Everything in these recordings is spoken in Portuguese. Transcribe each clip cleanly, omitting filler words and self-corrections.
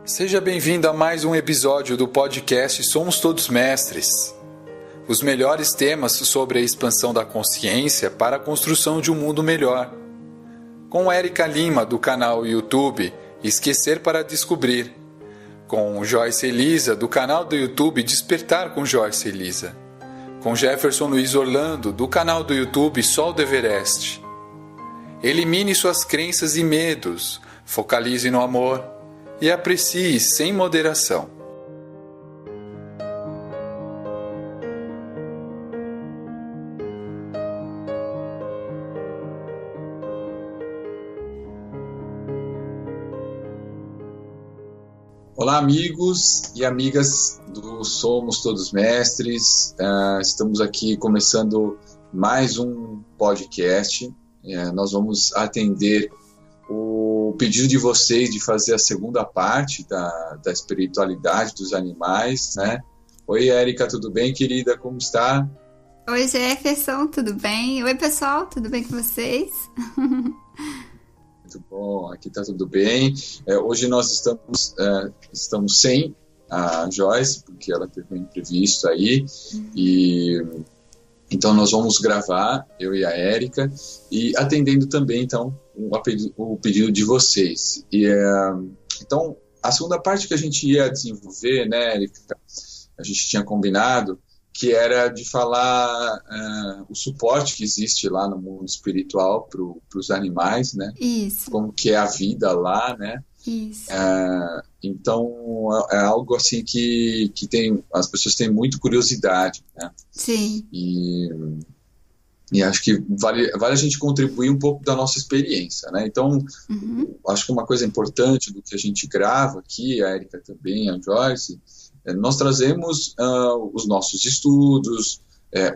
Seja bem-vindo a mais um episódio do podcast Somos Todos Mestres. Os melhores temas sobre a expansão da consciência para a construção de um mundo melhor. Com Érica Lima, do canal YouTube Esquecer para Descobrir. Com Joyce Elisa, do canal do YouTube Despertar com Joyce Elisa. Com Jefferson Luiz Orlando, do canal do YouTube Sol do Everest. Elimine suas crenças e medos, focalize no amor e aprecie sem moderação. Olá, amigos e amigas do Somos Todos Mestres. Estamos aqui começando mais um podcast. Nós vamos atender o pedido de vocês de fazer a segunda parte da espiritualidade dos animais, né? Oi, Érica, tudo bem, querida? Como está? Oi, Jefferson, tudo bem? Oi, pessoal, tudo bem com vocês? Muito bom, aqui está tudo bem. Hoje nós estamos sem a Joyce, porque ela teve um imprevisto aí, e então nós vamos gravar, eu e a Érica, e atendendo também, então, o pedido de vocês. Então, a segunda parte que a gente ia desenvolver, né, Érica, a gente tinha combinado, que era de falar o suporte que existe lá no mundo espiritual para os animais, né? Isso. Como que é a vida lá, né? Isso. Então, é algo assim que as pessoas têm muito curiosidade, né? Sim. E acho que vale a gente contribuir um pouco da nossa experiência, né? Então, acho que uma coisa importante do que a gente grava aqui, a Érica também, a Joyce, nós trazemos os nossos estudos,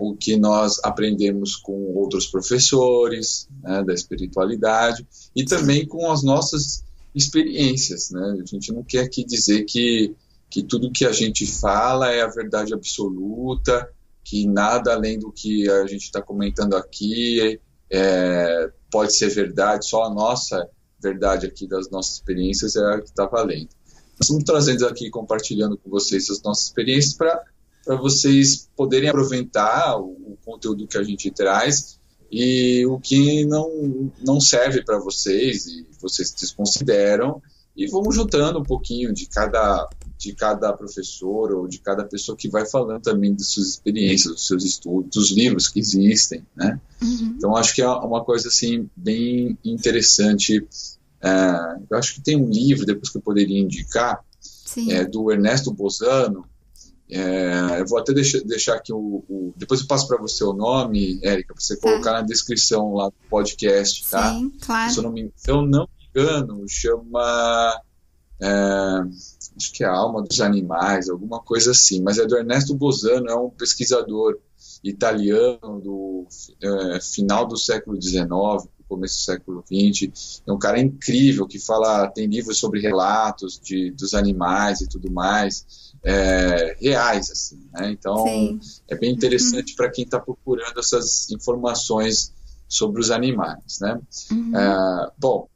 o que nós aprendemos com outros professores, né, da espiritualidade, e também com as nossas experiências, né? A gente não quer aqui dizer que tudo que a gente fala é a verdade absoluta, que nada além do que a gente está comentando aqui pode ser verdade, só a nossa verdade aqui das nossas experiências é a que está valendo. Nós estamos trazendo aqui, compartilhando com vocês as nossas experiências para vocês poderem aproveitar o conteúdo que a gente traz e o que não serve para vocês e vocês desconsideram, e vamos juntando um pouquinho de cada professor ou de cada pessoa que vai falando também das suas experiências, dos seus estudos, dos livros que existem, né? Então acho que é uma coisa assim bem interessante. Eu acho que tem um livro, depois que eu poderia indicar, do Ernesto Bozano. Eu vou até deixar aqui depois eu passo para você o nome, Érica, para você colocar na descrição lá do podcast, tá? Sim, claro. Se eu não me engano, chama acho que é a Alma dos Animais, alguma coisa assim, mas é do Ernesto Bozano, é um pesquisador italiano do final do século XIX, começo do século XX, é um cara incrível que tem livros sobre relatos dos animais e tudo mais, reais, assim, né? Então, é bem interessante para quem está procurando essas informações sobre os animais, né? Bom,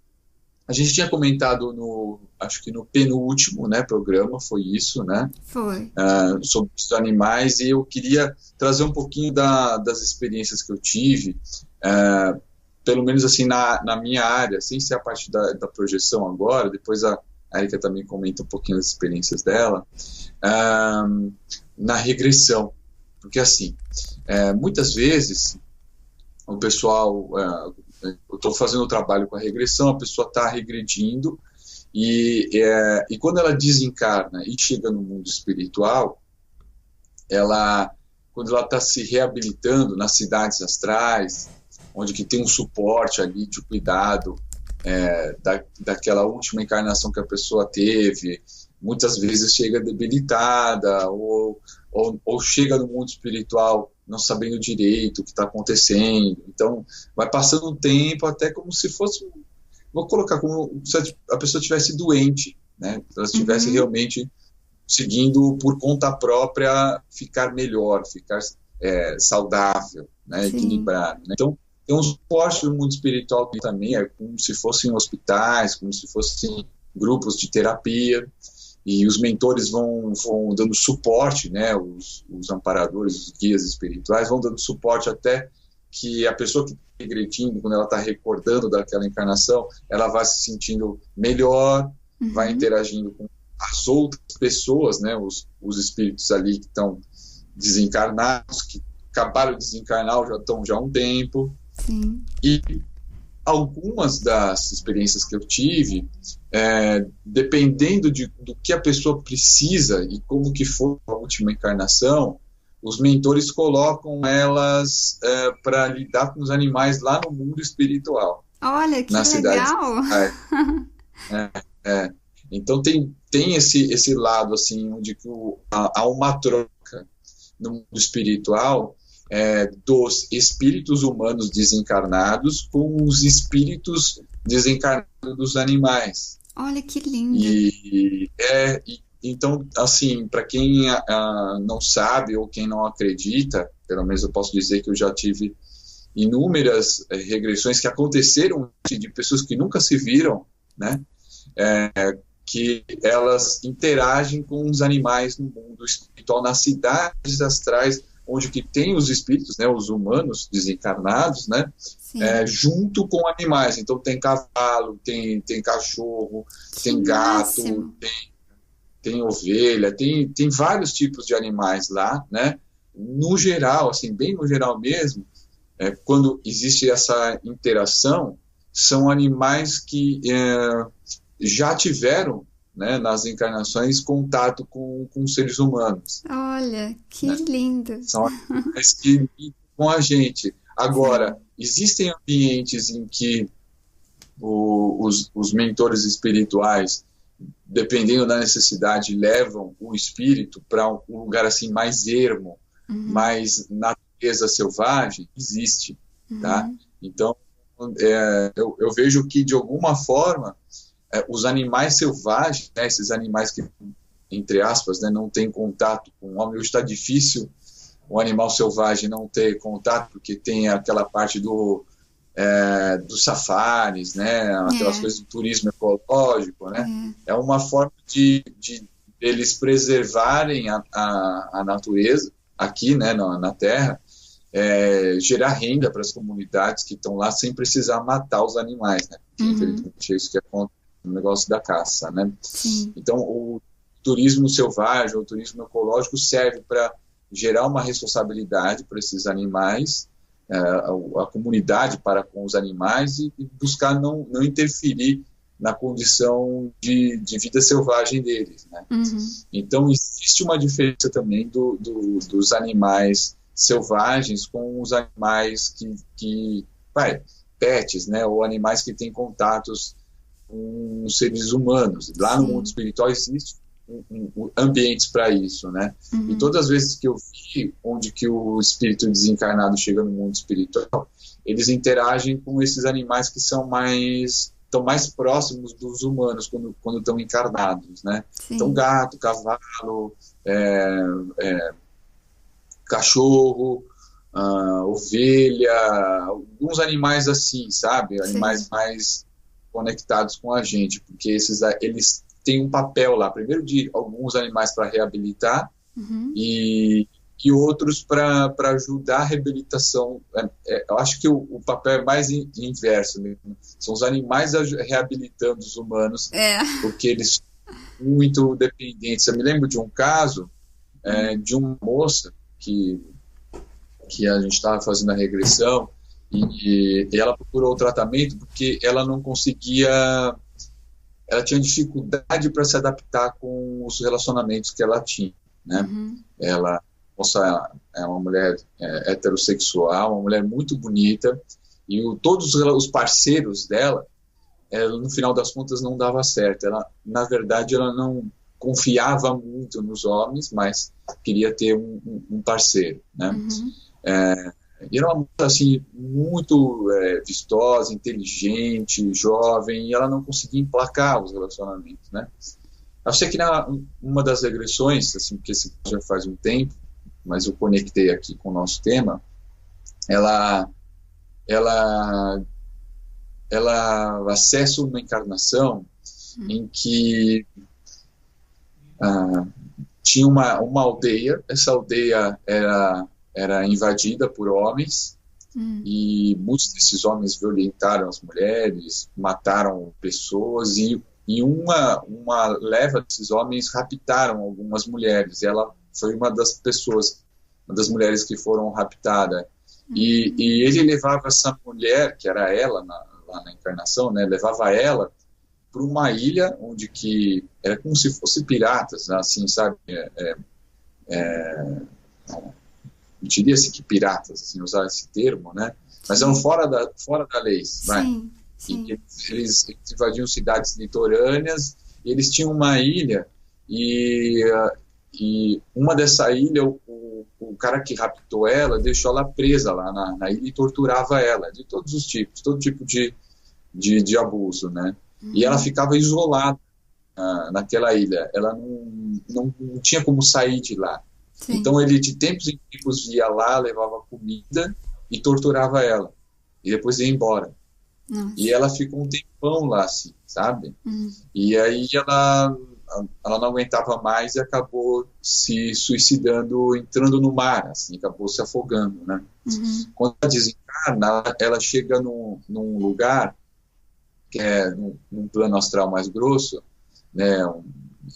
a gente tinha comentado acho que no penúltimo, né, programa, foi isso, né? Foi. Sobre os animais, e eu queria trazer um pouquinho das experiências que eu tive, pelo menos assim na minha área, sem ser a parte da projeção agora, depois a Érica também comenta um pouquinho das experiências dela, na regressão, porque assim, muitas vezes o pessoal, eu estou fazendo o trabalho com a regressão, a pessoa está regredindo, e quando ela desencarna e chega no mundo espiritual, quando ela está se reabilitando nas cidades astrais, onde que tem um suporte ali de cuidado daquela última encarnação que a pessoa teve, muitas vezes chega debilitada ou chega no mundo espiritual não sabendo direito o que está acontecendo. Então vai passando um tempo até como se fosse, vou colocar como se a pessoa estivesse doente, né? Se ela estivesse realmente conseguindo por conta própria ficar melhor, ficar saudável, né? Equilibrado, né? Então tem um suporte no mundo espiritual que também é como se fossem hospitais, como se fossem grupos de terapia. e os mentores vão dando suporte, né, os amparadores, os guias espirituais vão dando suporte até que a pessoa que está regredindo, quando ela está recordando daquela encarnação, ela vai se sentindo melhor, vai interagindo com as outras pessoas, né, os espíritos ali que estão desencarnados, que acabaram de desencarnar ou já estão já há um tempo. Sim. E algumas das experiências que eu tive, dependendo do que a pessoa precisa e como que foi a última encarnação, os mentores colocam elas para lidar com os animais lá no mundo espiritual. Olha, que na legal! Então tem esse lado assim, onde há uma troca no mundo espiritual dos espíritos humanos desencarnados com os espíritos desencarnados dos animais. Olha, que lindo! Então, assim, para quem não sabe ou quem não acredita, pelo menos eu posso dizer que eu já tive inúmeras regressões que aconteceram de pessoas que nunca se viram, né? Que elas interagem com os animais no mundo espiritual, nas cidades astrais, onde que tem os espíritos, né, os humanos desencarnados, né, junto com animais. Então tem cavalo, tem cachorro, tem gato, tem ovelha, tem vários tipos de animais lá, né? No geral, assim, bem no geral mesmo, quando existe essa interação, são animais que já tiveram, né, nas encarnações, contato com seres humanos. Olha, que lindo! São animais que lidam com a gente. Agora, existem ambientes em que os mentores espirituais, dependendo da necessidade, levam o espírito para um lugar assim mais ermo, mais natureza selvagem. Existe, tá? Então, eu vejo que, de alguma forma, os animais selvagens, né, esses animais que, entre aspas, né, não têm contato com o homem. Hoje está difícil o animal selvagem não ter contato, porque tem aquela parte dos safaris, né, aquelas coisas do turismo ecológico, né. É uma forma de eles preservarem a natureza aqui, né, na Terra, gerar renda para as comunidades que estão lá sem precisar matar os animais, né. Infelizmente é isso que acontece no negócio da caça, né. Então o turismo selvagem, o turismo ecológico serve para gerar uma responsabilidade para esses animais, a comunidade para com os animais, e buscar não interferir na condição de vida selvagem deles, né? Então existe uma diferença também dos animais selvagens com os animais pets, né, ou animais que têm contatos com seres humanos. Lá no mundo espiritual existe ambientes para isso, né? E todas as vezes que eu vi onde que o espírito desencarnado chega no mundo espiritual, eles interagem com esses animais que estão mais próximos dos humanos quando estão encarnados, né? Então gato, cavalo, cachorro, ovelha, alguns animais assim, sabe? Animais mais conectados com a gente, porque eles têm um papel lá, primeiro de alguns animais para reabilitar e outros para ajudar a reabilitação. Eu acho que o papel é mais inverso mesmo. São os animais reabilitando os humanos, porque eles são muito dependentes. Eu me lembro de um caso de uma moça que a gente estava fazendo a regressão e ela procurou o tratamento porque ela não conseguia, ela tinha dificuldade para se adaptar com os relacionamentos que ela tinha, né? Ela é uma mulher heterossexual, uma mulher muito bonita, e todos os parceiros dela, no final das contas, não dava certo. Na verdade, ela não confiava muito nos homens, mas queria ter um parceiro, né? E era uma mulher assim, muito vistosa, inteligente, jovem, e ela não conseguia emplacar os relacionamentos, né? Eu sei que uma das regressões, assim, porque esse já faz um tempo, mas eu conectei aqui com o nosso tema, ela acessa uma encarnação em que tinha uma aldeia, essa aldeia era invadida por homens, e muitos desses homens violentaram as mulheres, mataram pessoas, e uma leva desses homens raptaram algumas mulheres, e ela foi uma das mulheres que foram raptadas. E ele levava essa mulher, que era ela lá na encarnação, né, levava ela para uma ilha onde que era como se fosse piratas, assim, sabe? Diria-se que piratas, assim, usar esse termo, né? Mas eram fora da lei, vai. Sim. E eles invadiam cidades litorâneas, e eles tinham uma ilha, e uma dessa ilha, o cara que raptou ela, deixou ela presa lá na ilha e torturava ela, de todos os tipos, todo tipo de abuso, né? E ela ficava isolada naquela ilha, ela não tinha como sair de lá. Sim. Então ele de tempos em tempos ia lá, levava comida e torturava ela, e depois ia embora. Nossa. E ela ficou um tempão lá, assim, sabe? E aí ela não aguentava mais e acabou se suicidando, entrando no mar, assim, acabou se afogando, né? Quando ela desencarna, ela chega num lugar que é num plano astral mais grosso, né,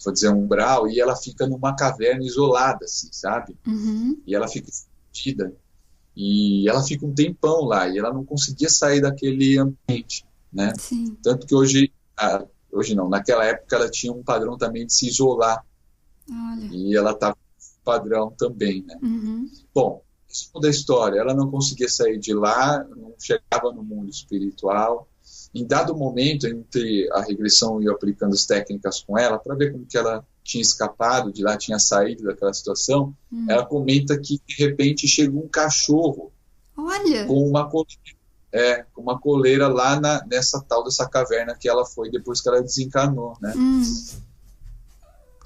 vou dizer um umbral, e ela fica numa caverna isolada, assim, sabe? E ela fica escondida, e ela fica um tempão lá, e ela não conseguia sair daquele ambiente, né? Sim. Tanto que hoje não, naquela época ela tinha um padrão também de se isolar. Olha. E ela estava com padrão também, né? Bom, isso da história, ela não conseguia sair de lá, não chegava no mundo espiritual. Em dado momento, entre a regressão e eu aplicando as técnicas com ela, para ver como que ela tinha escapado de lá, tinha saído daquela situação, ela comenta que, de repente, chegou um cachorro. Olha. Com uma coleira lá nessa tal dessa caverna que ela foi depois que ela desencarnou, né?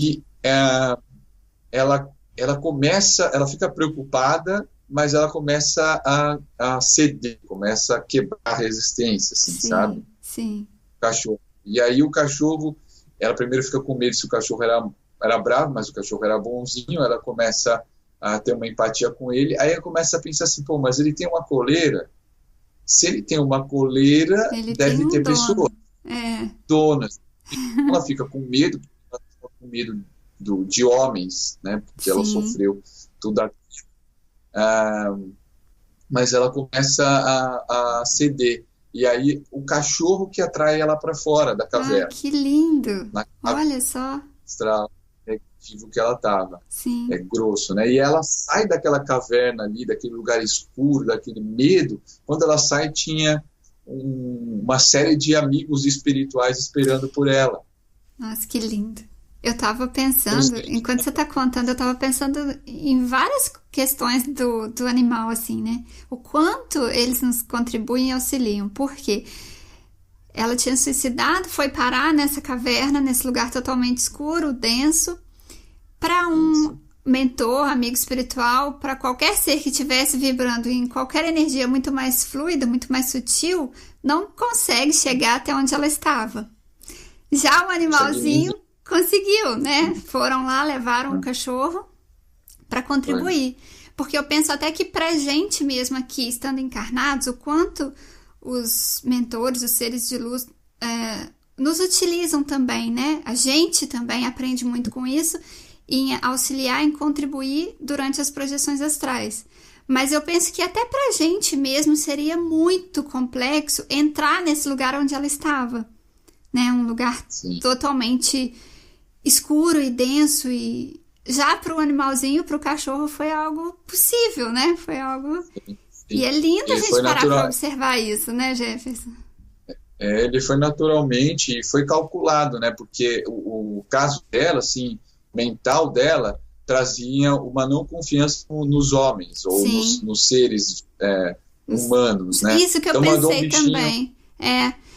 E ela fica preocupada, mas ela começa a ceder, começa a quebrar a resistência, assim, sabe? Sim. O cachorro. E aí o cachorro, ela primeiro fica com medo se o cachorro era bravo, mas o cachorro era bonzinho, ela começa a ter uma empatia com ele, aí ela começa a pensar assim, pô, mas ele tem uma coleira, se ele tem uma coleira, ele deve ter dono. pessoas, donas. Ela fica com medo, de homens, né? Porque ela sofreu tudo aquilo. Mas ela começa a ceder. E aí o cachorro que atrai ela para fora da caverna. Que lindo! Olha só. Negativo que ela estava. Sim. É grosso, né? E ela sai daquela caverna ali, daquele lugar escuro, daquele medo. Quando ela sai, tinha uma série de amigos espirituais esperando por ela. Nossa, que lindo. Eu estava pensando, enquanto você está contando, eu estava pensando em várias questões do animal, assim, né? O quanto eles nos contribuem e auxiliam. Por quê? Ela tinha suicidado, foi parar nessa caverna, nesse lugar totalmente escuro, denso, para um mentor, amigo espiritual, para qualquer ser que estivesse vibrando em qualquer energia muito mais fluida, muito mais sutil, não consegue chegar até onde ela estava. Já o animalzinho conseguiu, né? Foram lá, levaram um cachorro para contribuir. Porque eu penso até que pra gente mesmo aqui, estando encarnados, o quanto os mentores, os seres de luz, nos utilizam também, né? A gente também aprende muito com isso, em auxiliar, em contribuir durante as projeções astrais. Mas eu penso que até pra gente mesmo seria muito complexo entrar nesse lugar onde ela estava, né? Um lugar totalmente escuro e denso, e já para o animalzinho, para o cachorro, foi algo possível, né? Foi algo... E é lindo a gente parar para observar isso, né, Jefferson? Ele foi naturalmente e foi calculado, né? Porque o caso dela, assim, mental dela, trazia uma não confiança nos homens, ou nos seres humanos, né? Isso que eu pensei também.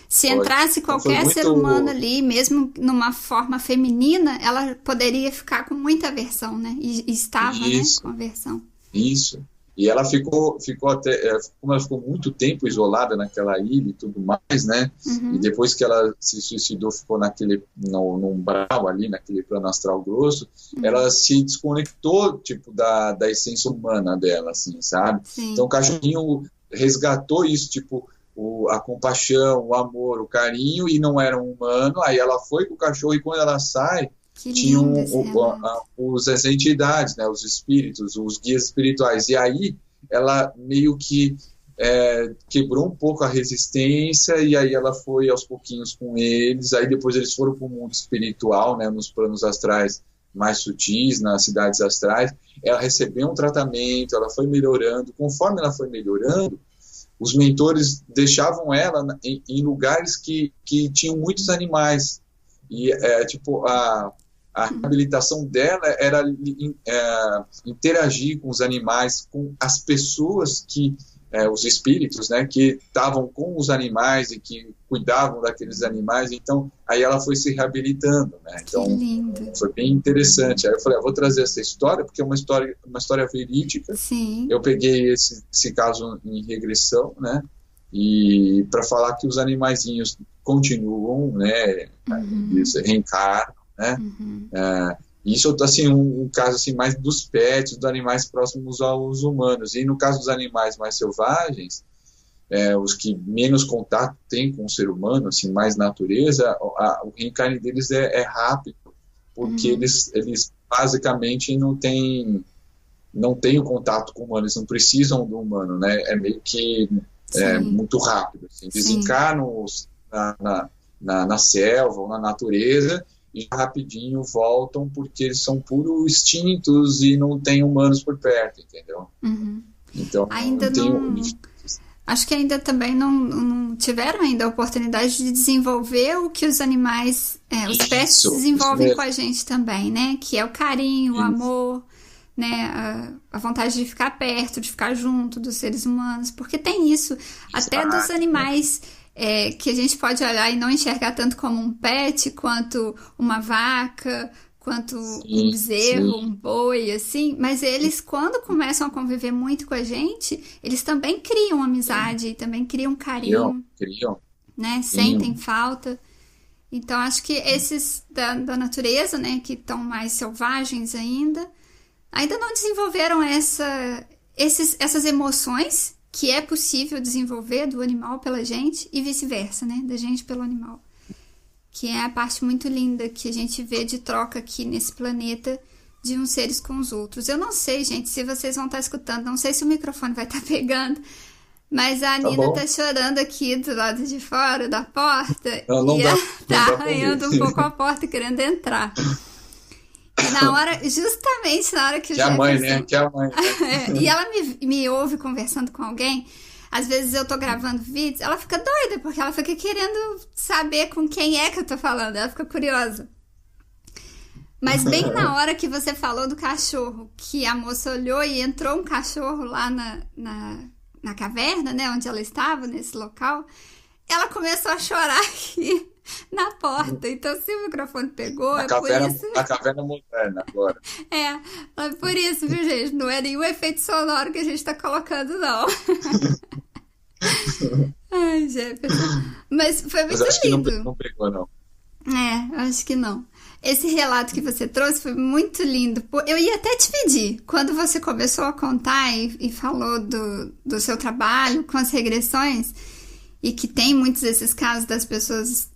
Se entrasse qualquer ser humano ali, mesmo numa forma feminina, ela poderia ficar com muita aversão, né? E estava, né, com aversão. Isso. E ela ficou até, como ela ficou muito tempo isolada naquela ilha e tudo mais, né? E depois que ela se suicidou, ficou no umbral ali, naquele plano astral grosso, ela se desconectou, tipo, da essência humana dela, assim, sabe? Sim. Então o cachorrinho resgatou isso, tipo, a compaixão, o amor, o carinho, e não era um humano. Aí ela foi com o cachorro, e quando ela sai, tinham as entidades, né, os espíritos, os guias espirituais, e aí ela meio que quebrou um pouco a resistência, e aí ela foi aos pouquinhos com eles. Aí depois eles foram para o mundo espiritual, né, nos planos astrais mais sutis, nas cidades astrais. Ela recebeu um tratamento, ela foi melhorando. Conforme ela foi melhorando, os mentores deixavam ela em lugares que tinham muitos animais, e tipo, a reabilitação dela era interagir com os animais, com as pessoas os espíritos, né, que estavam com os animais e que cuidavam daqueles animais. Então, aí ela foi se reabilitando, né? Então, foi bem interessante. Aí eu falei, vou trazer essa história, porque é uma história verídica. Sim. Eu peguei esse caso em regressão, né, e para falar que os animaizinhos continuam, né, eles reencarnam, né, isso, assim, um caso assim, mais dos pets, dos animais próximos aos humanos. E no caso dos animais mais selvagens, os que menos contato têm com o ser humano, assim, mais natureza, o reencarne deles é rápido, porque eles basicamente não têm o contato com o humano, eles não precisam do humano, né? É meio que muito rápido. Assim. Desencarnam na selva ou na natureza, e rapidinho voltam, porque eles são puros instintos e não tem humanos por perto, entendeu? Então, ainda acho que ainda também não tiveram ainda a oportunidade de desenvolver o que os animais, os pets desenvolvem com a gente também, né? Que é o carinho, o amor, né? A vontade de ficar perto, de ficar junto dos seres humanos, porque tem isso, até dos animais... que a gente pode olhar e não enxergar tanto como um pet, quanto uma vaca, quanto um bezerro, um boi, assim, mas eles, quando começam a conviver muito com a gente, eles também criam amizade, também criam carinho, né? Sentem falta. Então, acho que esses da natureza, né, que estão mais selvagens ainda não desenvolveram essas emoções que é possível desenvolver do animal pela gente e vice-versa, né? Da gente pelo animal. Que é a parte muito linda que a gente vê de troca aqui nesse planeta de uns seres com os outros. Eu não sei, gente, se vocês vão estar escutando, não sei se o microfone vai estar pegando, mas a Nina tá chorando aqui do lado de fora da porta e ela tá arranhando um pouco a porta querendo entrar. E justamente na hora que o Jefferson... Que é a mãe, né? Que é a mãe. E ela me ouve conversando com alguém. Às vezes eu tô gravando vídeos, ela fica doida, porque ela fica querendo saber com quem é que eu tô falando. Ela fica curiosa. Mas bem na hora que você falou do cachorro, que a moça olhou e entrou um cachorro lá na caverna, né? Onde ela estava, nesse local. Ela começou a chorar aqui na porta. Então, se o microfone pegou, por isso... Na caverna moderna, agora. É por isso, viu, gente? Não é nenhum efeito sonoro que a gente tá colocando, não. Ai, Jefferson. Mas foi muito lindo. Que não pegou, não. Acho que não. Esse relato que você trouxe foi muito lindo. Eu ia até te pedir, quando você começou a contar e falou do seu trabalho com as regressões, e que tem muitos desses casos das pessoas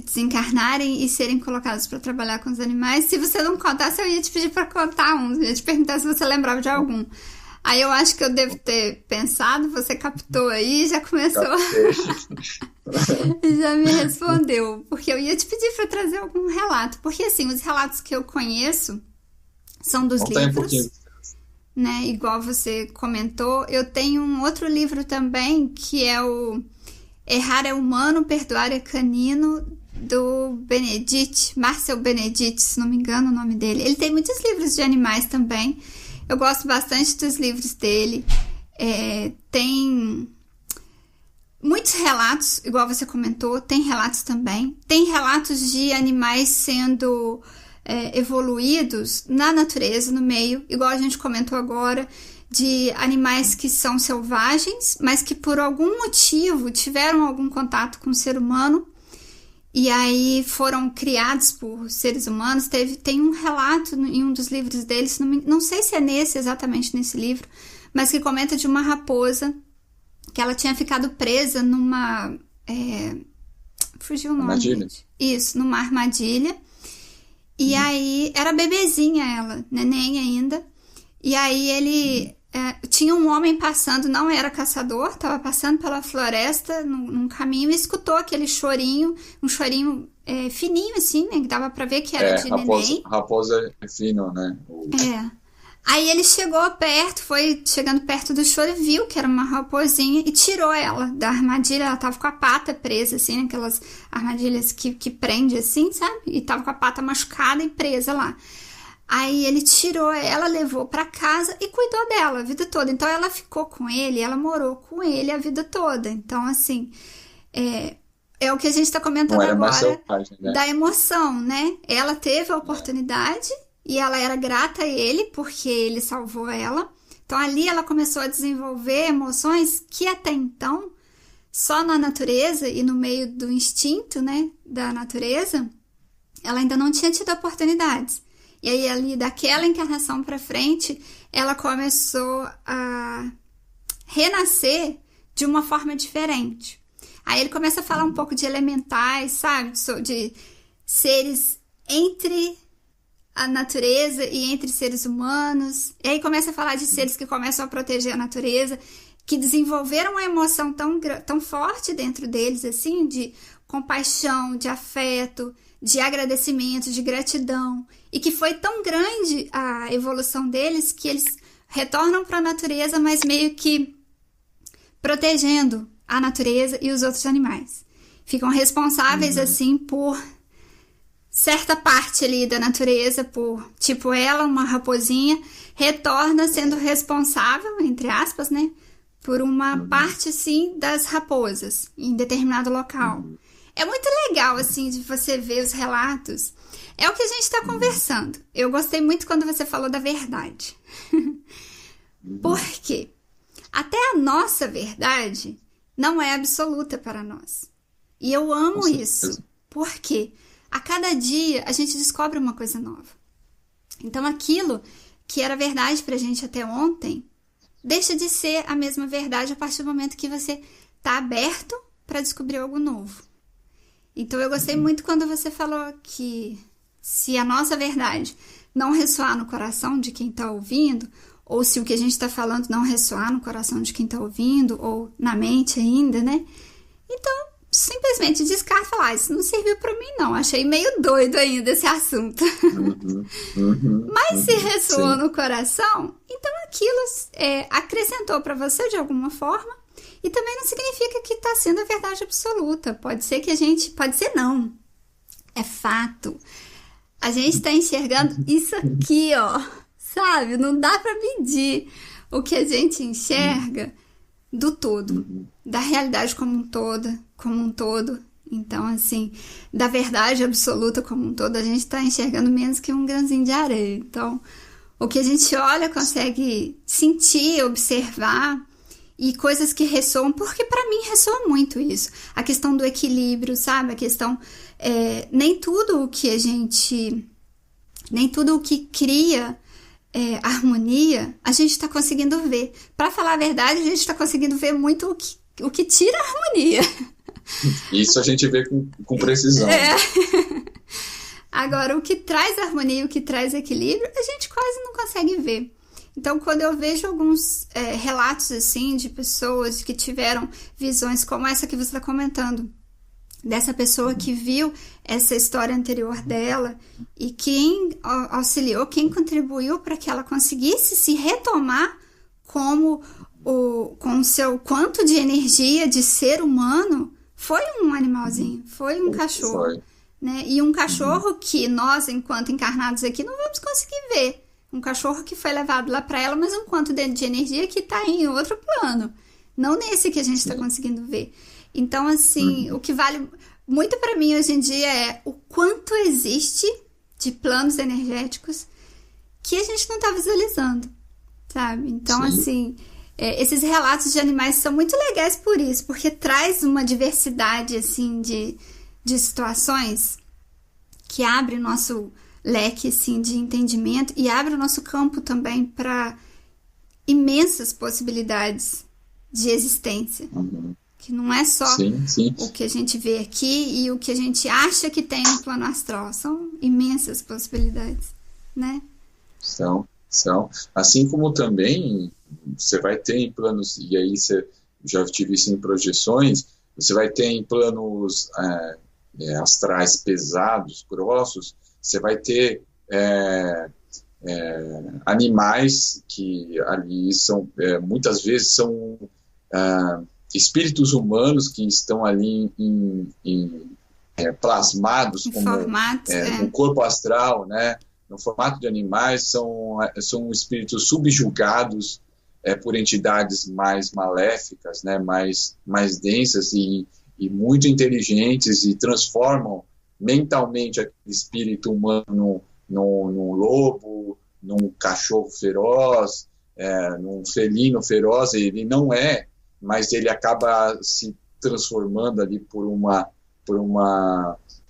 desencarnarem e serem colocadas para trabalhar com os animais. Se você não contasse, eu ia te pedir para contar um. Eu ia te perguntar se você lembrava de algum. Aí eu acho que eu devo ter pensado, você captou aí e já começou. Já me respondeu. Porque eu ia te pedir para trazer algum relato. Porque, assim, os relatos que eu conheço são dos livros, né? Igual você comentou. Eu tenho um outro livro também, que é o Errar é Humano, Perdoar é Canino, do Benedict, Marcel Benedict, se não me engano o nome dele. Ele tem muitos livros de animais também. Eu gosto bastante dos livros dele. Tem muitos relatos, igual você comentou, tem relatos também. Tem relatos de animais sendo evoluídos na natureza, no meio, igual a gente comentou agora, de animais que são selvagens, mas que por algum motivo tiveram algum contato com o ser humano e aí foram criados por seres humanos. Tem um relato em um dos livros deles, não sei se é exatamente nesse livro, mas que comenta de uma raposa que ela tinha ficado presa numa... fugiu o nome. Armadilha. Isso, numa armadilha. E aí, era bebezinha ela, neném ainda. E aí ele... tinha um homem passando, não era caçador, estava passando pela floresta num caminho e escutou aquele chorinho, um chorinho fininho assim, né? Que dava pra ver que era de neném. Raposa é fino, né? Aí ele chegou perto, foi chegando perto do choro e viu que era uma raposinha e tirou ela da armadilha. Ela tava com a pata presa, assim, aquelas armadilhas que prende assim, sabe? E tava com a pata machucada e presa lá. Aí ele tirou ela, levou pra casa e cuidou dela a vida toda. Então ela ficou com ele, ela morou com ele a vida toda. Então, assim, é o que a gente tá comentando agora selvagem, né? Da emoção, né? Ela teve a oportunidade e ela era grata a ele porque ele salvou ela. Então ali ela começou a desenvolver emoções que até então, só na natureza e no meio do instinto, né, da natureza, ela ainda não tinha tido oportunidades. E aí, ali, daquela encarnação para frente, ela começou a renascer de uma forma diferente. Aí ele começa a falar um pouco de elementais, sabe? De seres entre a natureza e entre seres humanos. E aí começa a falar de seres que começam a proteger a natureza, que desenvolveram uma emoção tão forte dentro deles, assim, de compaixão, de afeto, de agradecimento, de gratidão, e que foi tão grande a evolução deles que eles retornam para a natureza, mas meio que protegendo a natureza e os outros animais. Ficam responsáveis, assim, por certa parte ali da natureza, por, tipo, ela, uma raposinha, retorna sendo responsável, entre aspas, né, por uma parte, assim, das raposas em determinado local. É muito legal, assim, de você ver os relatos. É o que a gente está conversando. Eu gostei muito quando você falou da verdade. Por quê? Até a nossa verdade não é absoluta para nós. E eu amo isso. Porque a cada dia a gente descobre uma coisa nova. Então aquilo que era verdade pra gente até ontem deixa de ser a mesma verdade a partir do momento que você está aberto para descobrir algo novo. Então eu gostei muito quando você falou que se a nossa verdade não ressoar no coração de quem está ouvindo, ou se o que a gente está falando não ressoar no coração de quem está ouvindo, ou na mente ainda, né? Então, simplesmente descarta e fala, isso não serviu para mim não, achei meio doido ainda esse assunto. Mas se ressoou no coração, então aquilo acrescentou para você de alguma forma. E também não significa que está sendo a verdade absoluta. Pode ser que pode ser não. É fato. A gente está enxergando isso aqui, ó. Sabe? Não dá para medir o que a gente enxerga do todo. Da realidade como um todo. Então, assim, da verdade absoluta como um todo, a gente está enxergando menos que um grãozinho de areia. Então, o que a gente olha, consegue sentir, observar, e coisas que ressoam, porque para mim ressoa muito isso. A questão do equilíbrio, sabe? A questão... nem tudo o que cria harmonia, a gente está conseguindo ver. Para falar a verdade, a gente está conseguindo ver muito o que tira a harmonia. Isso a gente vê com precisão. Agora, o que traz harmonia, o que traz equilíbrio, a gente quase não consegue ver. Então, quando eu vejo alguns relatos, assim, de pessoas que tiveram visões como essa que você está comentando, dessa pessoa que viu essa história anterior dela e quem auxiliou, quem contribuiu para que ela conseguisse se retomar com o seu quanto de energia de ser humano, foi um animalzinho, foi um cachorro. Né? E um cachorro que nós, enquanto encarnados aqui, não vamos conseguir ver. Um cachorro que foi levado lá para ela, mas um quanto de energia que está em outro plano. Não nesse que a gente está conseguindo ver. Então, assim, o que vale muito para mim hoje em dia é o quanto existe de planos energéticos que a gente não está visualizando. sabe? Então, Sim. assim, esses relatos de animais são muito legais por isso, porque traz uma diversidade, assim, de situações que abre o nosso leque, assim, de entendimento e abre o nosso campo também para imensas possibilidades de existência. Que não é só o que a gente vê aqui e o que a gente acha que tem no plano astral. São imensas possibilidades, né? São. Assim como também você vai ter em planos, e aí você já tive isso em projeções, você vai ter em planos astrais pesados, grossos, você vai ter animais que ali são, muitas vezes são espíritos humanos que estão ali plasmados em como formatos, no corpo astral, né? No formato de animais, são espíritos subjugados por entidades mais maléficas, né? mais densas e muito inteligentes, e transformam mentalmente aquele espírito humano num lobo, num cachorro feroz, num felino feroz. Ele não é, mas ele acaba se transformando ali por uma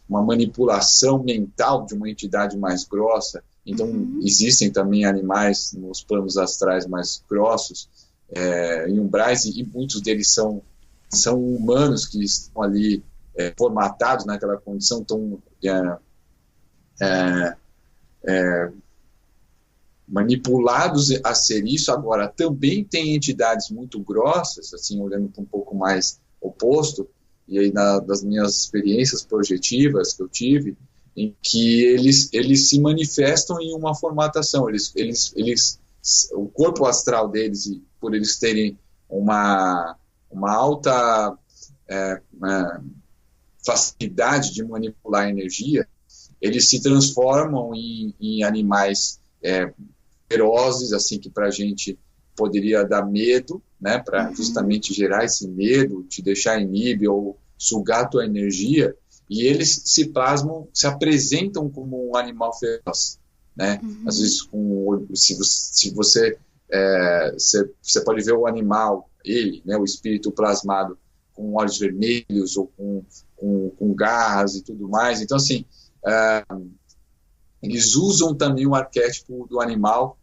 manipulação mental de uma entidade mais grossa. Então, existem também animais nos planos astrais mais grossos, em umbrais, e muitos deles são humanos que estão ali formatados naquela condição, tão manipulados a ser isso. Agora, também tem entidades muito grossas, assim, olhando para um pouco mais oposto, e aí das minhas experiências projetivas que eu tive, em que eles se manifestam em uma formatação, o corpo astral deles, e por eles terem uma alta facilidade de manipular a energia, eles se transformam em animais ferozes, assim, que para a gente poderia dar medo, né, para justamente gerar esse medo, te deixar inibe ou sugar a tua energia, e eles se plasmam, se apresentam como um animal feroz, né? Às vezes, se você pode ver o animal, ele, né, o espírito plasmado com olhos vermelhos ou com garras e tudo mais. Então, assim, eles usam também o arquétipo do animal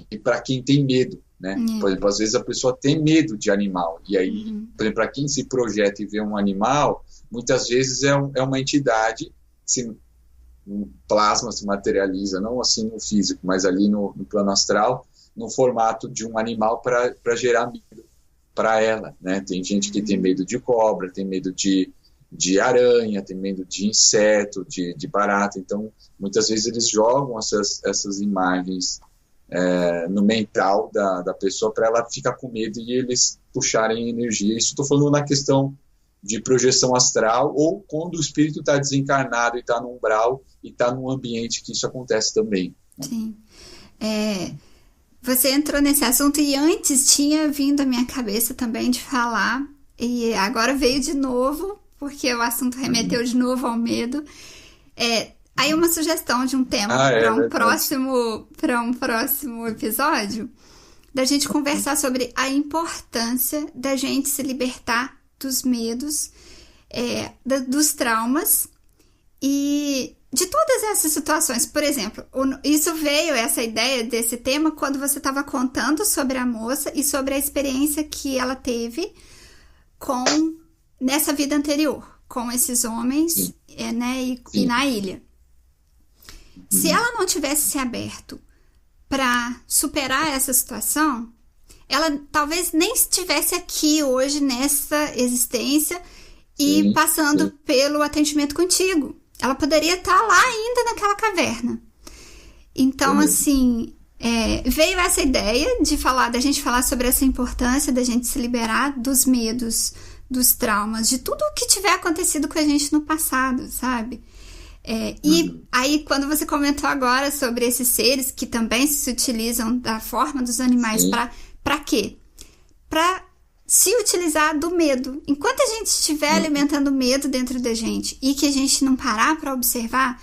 e para quem tem medo, né? Por exemplo, às vezes a pessoa tem medo de animal, e aí, por exemplo, para quem se projeta e vê um animal, muitas vezes é uma entidade que se plasma, se materializa, não assim no físico, mas ali no plano astral, no formato de um animal para gerar medo para ela, né? Tem gente que tem medo de cobra, tem medo de aranha, tem medo de inseto, de barata. Então, muitas vezes eles jogam essas imagens no mental da pessoa para ela ficar com medo e eles puxarem energia. Isso estou falando na questão de projeção astral, ou quando o espírito está desencarnado e está no umbral e está num ambiente que isso acontece também. Sim. Você entrou nesse assunto e antes tinha vindo à minha cabeça também de falar, e agora veio de novo, porque o assunto remeteu de novo ao medo. Aí uma sugestão de um tema para um próximo episódio, da gente conversar sobre a importância da gente se libertar dos medos, dos traumas e de todas essas situações. Por exemplo, isso veio, essa ideia desse tema, quando você estava contando sobre a moça e sobre a experiência que ela teve nessa vida anterior, com esses homens, né, e na ilha. Se ela não tivesse se aberto para superar essa situação, ela talvez nem estivesse aqui hoje nessa existência e passando pelo atendimento contigo. Ela poderia estar lá ainda naquela caverna. Então, assim, veio essa ideia da gente falar sobre essa importância da gente se liberar dos medos, dos traumas, de tudo o que tiver acontecido com a gente no passado, sabe? E aí, quando você comentou agora sobre esses seres que também se utilizam da forma dos animais, para quê? Para se utilizar do medo. Enquanto a gente estiver alimentando medo dentro da gente e que a gente não parar para observar,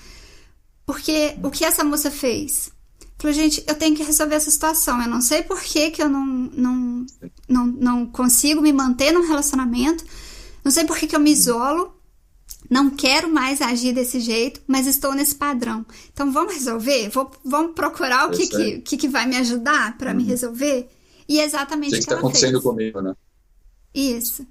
porque o que essa moça fez? Falou, gente, eu tenho que resolver essa situação. Eu não sei por que eu não consigo me manter num relacionamento. Não sei por que eu me isolo. Não quero mais agir desse jeito, mas estou nesse padrão. Então, vamos resolver? Vamos procurar o que vai me ajudar para me resolver? E é exatamente o que ela fez. Está acontecendo comigo, né? Isso.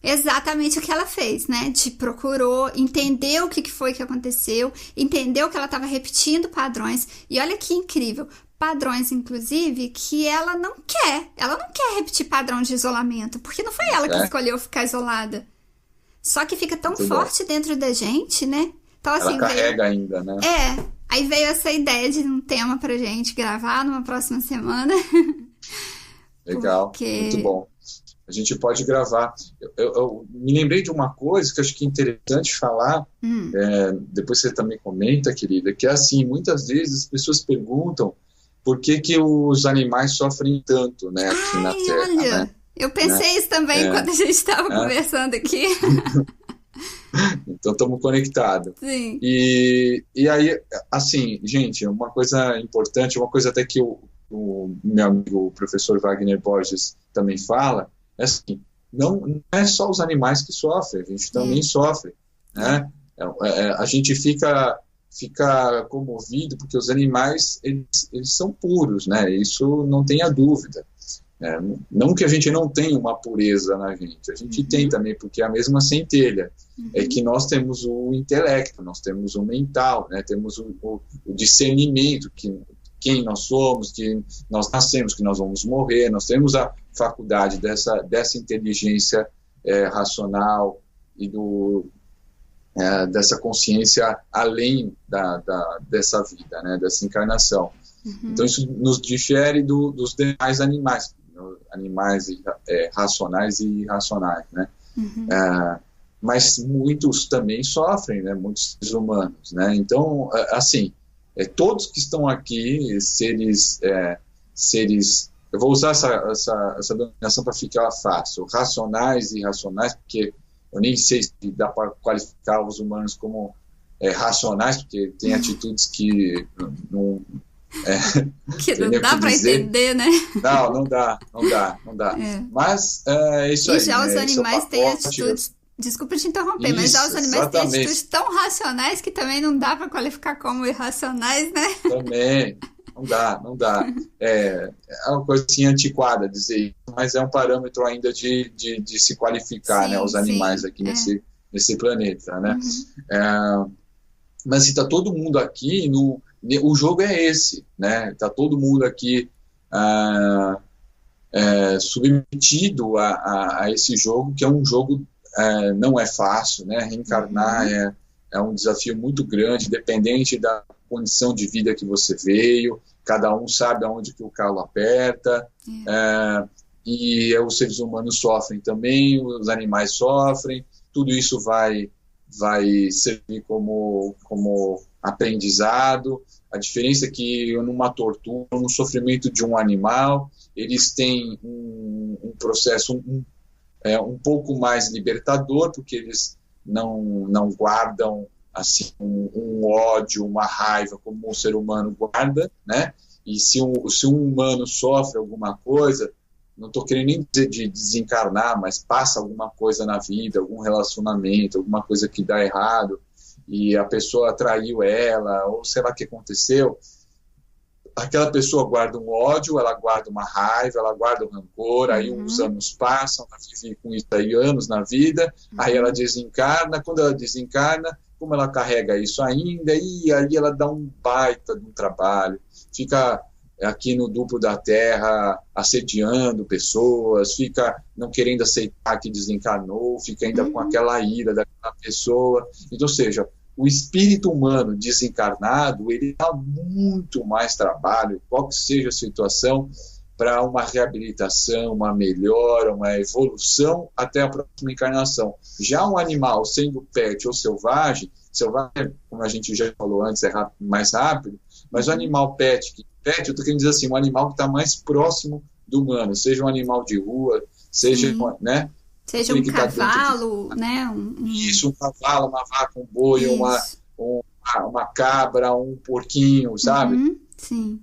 Exatamente o que ela fez, né? Procurou, entendeu o que foi que aconteceu, entendeu que ela estava repetindo padrões. E olha que incrível, padrões, inclusive, que ela não quer. Ela não quer repetir padrão de isolamento, porque não foi ela que escolheu ficar isolada. Só que fica tão muito forte dentro da gente, né? Então, assim, ela carrega ainda, né? Aí veio essa ideia de um tema pra gente gravar numa próxima semana. Legal, muito bom. A gente pode gravar. Eu me lembrei de uma coisa que eu acho que é interessante falar, depois você também comenta, querida, que é assim, muitas vezes as pessoas perguntam por que os animais sofrem tanto, né, aqui na Terra. Olha, né? Eu pensei isso também quando a gente estava conversando aqui. Então estamos conectados. Sim. E aí, assim, gente, uma coisa importante, uma coisa até que o meu amigo o professor Wagner Borges também fala, é assim, não é só os animais que sofrem, a gente também sofre, né? A gente fica comovido porque os animais, eles são puros, né? Isso não tenha dúvida. Não que a gente não tenha uma pureza na gente, a gente tem também, porque é a mesma centelha, é que nós temos o intelecto, nós temos o mental, né? Temos o discernimento, quem nós somos, que nós nascemos, que nós vamos morrer, nós temos a faculdade dessa inteligência racional e dessa consciência além dessa vida, né? Dessa encarnação. Então isso nos difere dos demais animais racionais e irracionais, né? Mas muitos também sofrem, né? Muitos seres humanos, né? Então, assim, todos que estão aqui, seres, eu vou usar essa denominação para ficar fácil, racionais e irracionais, porque eu nem sei se dá para qualificar os humanos como racionais, porque tem atitudes que não dá para entender, né? Não dá. Mas isso aí. E já os animais têm atitudes, desculpa te interromper, mas já os animais têm atitudes tão racionais que também não dá para qualificar como irracionais, né? Também, não dá. É uma coisa assim antiquada dizer isso, mas é um parâmetro ainda de se qualificar, né, os animais aqui nesse planeta, né? Mas se está todo mundo aqui, o jogo é esse, né? Está todo mundo aqui submetido a esse jogo, que é um jogo não é fácil, né? Reencarnar é um desafio muito grande, dependente da condição de vida que você veio, cada um sabe aonde que o calo aperta, e os seres humanos sofrem também, os animais sofrem, tudo isso vai servir como aprendizado. A diferença é que numa tortura, no sofrimento de um animal, eles têm um processo um pouco mais libertador, porque eles não guardam assim, um ódio, uma raiva como um ser humano guarda, né? E se um humano sofre alguma coisa, não estou querendo nem dizer de desencarnar, mas passa alguma coisa na vida, algum relacionamento, alguma coisa que dá errado, e a pessoa traiu ela, ou sei lá o que aconteceu, aquela pessoa guarda um ódio, ela guarda uma raiva, ela guarda um rancor, aí uns anos passam, ela vive com isso aí anos na vida, aí ela desencarna, quando ela desencarna, como ela carrega isso ainda, e aí ela dá um baita de um trabalho, fica aqui no duplo da Terra assediando pessoas, fica não querendo aceitar que desencarnou, fica ainda com aquela ira daquela pessoa. Então, ou seja, o espírito humano desencarnado, ele dá muito mais trabalho, qual que seja a situação, para uma reabilitação, uma melhora, uma evolução até a próxima encarnação. Já um animal, sendo pet ou selvagem, como a gente já falou antes, é mais rápido, mas o animal pet, eu estou querendo dizer assim, um animal que está mais próximo do humano, seja um animal de rua, seja, né? Seja um cavalo, né? Isso, um cavalo, uma vaca, um boi, uma cabra, um porquinho, sabe? Sim.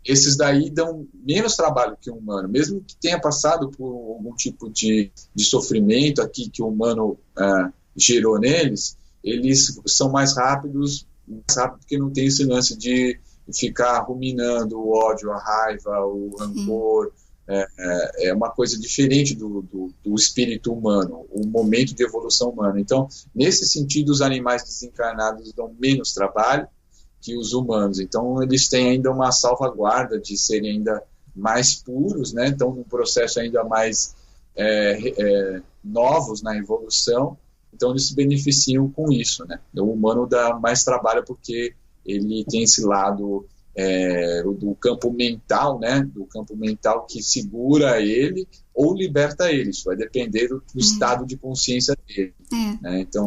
Esses daí dão menos trabalho que o humano, mesmo que tenha passado por algum tipo de sofrimento aqui que o humano gerou neles, eles são mais rápidos porque não tem esse lance de ficar ruminando o ódio, a raiva, o rancor. É uma coisa diferente do espírito humano, o momento de evolução humana. Então, nesse sentido, os animais desencarnados dão menos trabalho que os humanos. Então, eles têm ainda uma salvaguarda de serem ainda mais puros, né? Estão num processo ainda mais novos na evolução. Então, eles se beneficiam com isso, né? O humano dá mais trabalho porque ele tem esse lado do campo mental, né? Do campo mental que segura ele ou liberta ele. Isso vai depender do estado de consciência dele. Né? Então,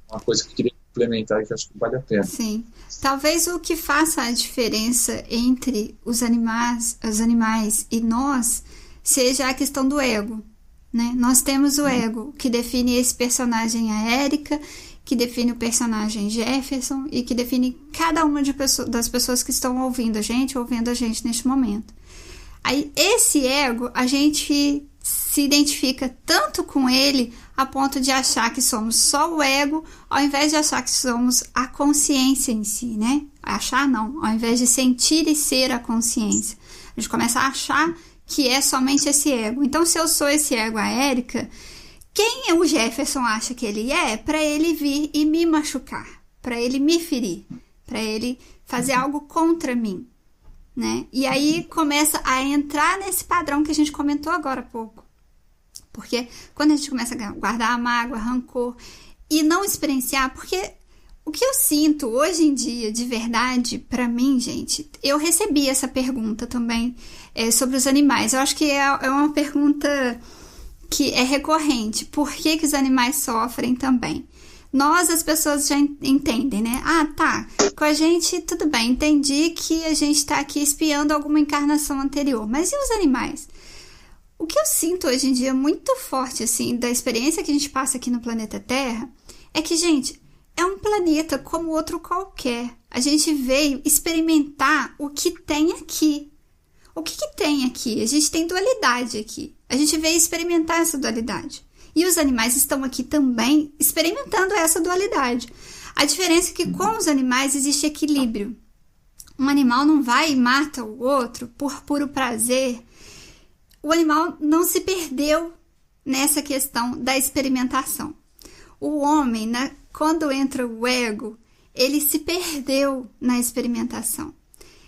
uma coisa que eu queria complementar e que acho que vale a pena. Sim. Talvez o que faça a diferença entre os animais e nós seja a questão do ego, né? Nós temos o ego que define esse personagem, a Érica, que define o personagem Jefferson e que define cada uma das pessoas que estão ouvindo a gente neste momento. Aí, esse ego, a gente se identifica tanto com ele a ponto de achar que somos só o ego, ao invés de achar que somos a consciência em si, né? Achar não, ao invés de sentir e ser a consciência. A gente começa a achar que é somente esse ego. Então, se eu sou esse ego, a Érica, quem o Jefferson acha que ele é para ele vir e me machucar, para ele me ferir, para ele fazer algo contra mim, né? E aí começa a entrar nesse padrão que a gente comentou agora há pouco. Porque quando a gente começa a guardar a mágoa, rancor e não experienciar, porque o que eu sinto hoje em dia, de verdade, para mim, gente, eu recebi essa pergunta também sobre os animais. Eu acho que é uma pergunta que é recorrente. Por que os animais sofrem também? Nós, as pessoas, já entendem, né? Ah, tá, com a gente tudo bem, entendi que a gente tá aqui espiando alguma encarnação anterior. Mas e os animais? O que eu sinto hoje em dia muito forte, assim, da experiência que a gente passa aqui no planeta Terra, é que, gente, é um planeta como outro qualquer. A gente veio experimentar o que tem aqui. O que tem aqui? A gente tem dualidade aqui. A gente veio experimentar essa dualidade. E os animais estão aqui também experimentando essa dualidade. A diferença é que com os animais existe equilíbrio. Um animal não vai e mata o outro por puro prazer. O animal não se perdeu nessa questão da experimentação. O homem, quando entra o ego, ele se perdeu na experimentação.